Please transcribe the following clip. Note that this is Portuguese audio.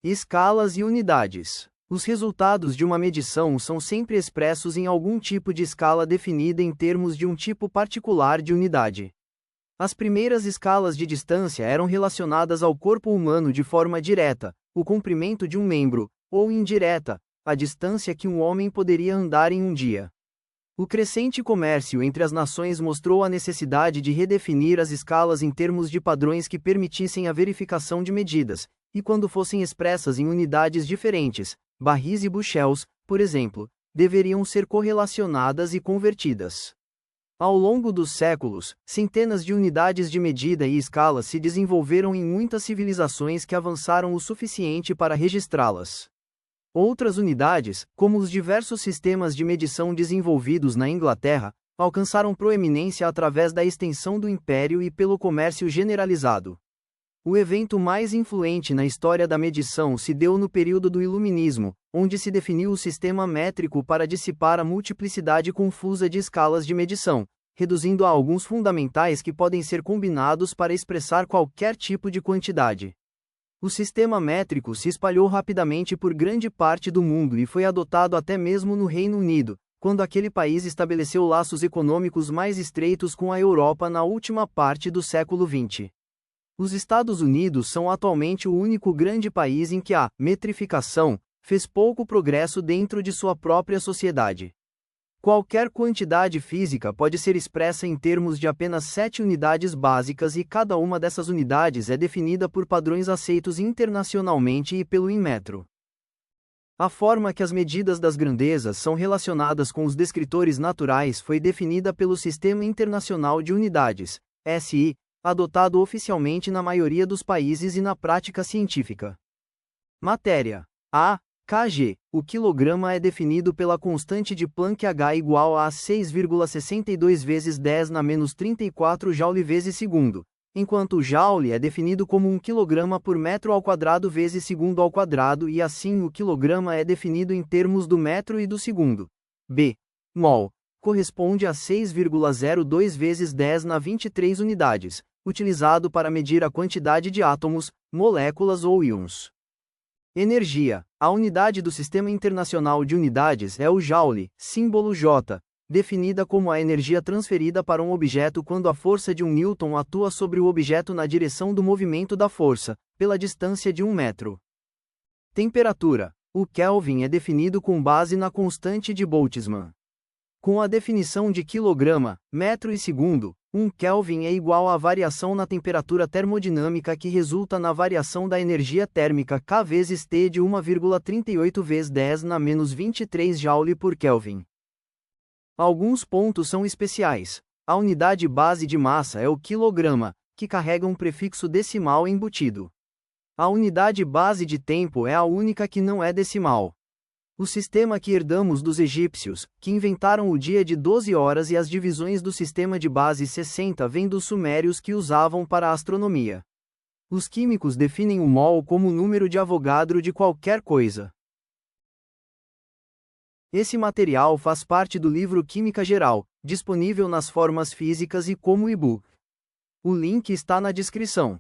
Escalas e unidades. Os resultados de uma medição são sempre expressos em algum tipo de escala definida em termos de um tipo particular de unidade. As primeiras escalas de distância eram relacionadas ao corpo humano de forma direta, o comprimento de um membro, ou indireta, a distância que um homem poderia andar em um dia. O crescente comércio entre as nações mostrou a necessidade de redefinir as escalas em termos de padrões que permitissem a verificação de medidas, e quando fossem expressas em unidades diferentes, barris e bushels, por exemplo, deveriam ser correlacionadas e convertidas. Ao longo dos séculos, centenas de unidades de medida e escala se desenvolveram em muitas civilizações que avançaram o suficiente para registrá-las. Outras unidades, como os diversos sistemas de medição desenvolvidos na Inglaterra, alcançaram proeminência através da extensão do império e pelo comércio generalizado. O evento mais influente na história da medição se deu no período do Iluminismo, onde se definiu o sistema métrico para dissipar a multiplicidade confusa de escalas de medição, reduzindo a alguns fundamentais que podem ser combinados para expressar qualquer tipo de quantidade. O sistema métrico se espalhou rapidamente por grande parte do mundo e foi adotado até mesmo no Reino Unido, quando aquele país estabeleceu laços econômicos mais estreitos com a Europa na última parte do século XX. Os Estados Unidos são atualmente o único grande país em que a metrificação fez pouco progresso dentro de sua própria sociedade. Qualquer quantidade física pode ser expressa em termos de apenas 7 unidades básicas e cada uma dessas unidades é definida por padrões aceitos internacionalmente e pelo Inmetro. A forma que as medidas das grandezas são relacionadas com os descritores naturais foi definida pelo Sistema Internacional de Unidades, SI, adotado oficialmente na maioria dos países e na prática científica. Matéria. A. kg. O quilograma é definido pela constante de Planck H igual a 6,62 vezes 10 na menos 34 joule vezes segundo, enquanto o joule é definido como 1 kg por metro ao quadrado vezes segundo ao quadrado e assim o quilograma é definido em termos do metro e do segundo. B. Mol. Corresponde a 6,02 vezes 10 na 23 unidades, utilizado para medir a quantidade de átomos, moléculas ou íons. Energia. A unidade do Sistema Internacional de Unidades é o joule, símbolo J, definida como a energia transferida para um objeto quando a força de 1 newton atua sobre o objeto na direção do movimento da força, pela distância de 1 metro. Temperatura. O Kelvin é definido com base na constante de Boltzmann. Com a definição de quilograma, metro e segundo, 1 Kelvin é igual à variação na temperatura termodinâmica que resulta na variação da energia térmica K vezes T de 1,38 vezes 10 na menos 23 joule por Kelvin. Alguns pontos são especiais. A unidade base de massa é o quilograma, que carrega um prefixo decimal embutido. A unidade base de tempo é a única que não é decimal. O sistema que herdamos dos egípcios, que inventaram o dia de 12 horas e as divisões do sistema de base 60 vêm dos sumérios que usavam para a astronomia. Os químicos definem o mol como o número de Avogadro de qualquer coisa. Esse material faz parte do livro Química Geral, disponível nas formas físicas e como e-book. O link está na descrição.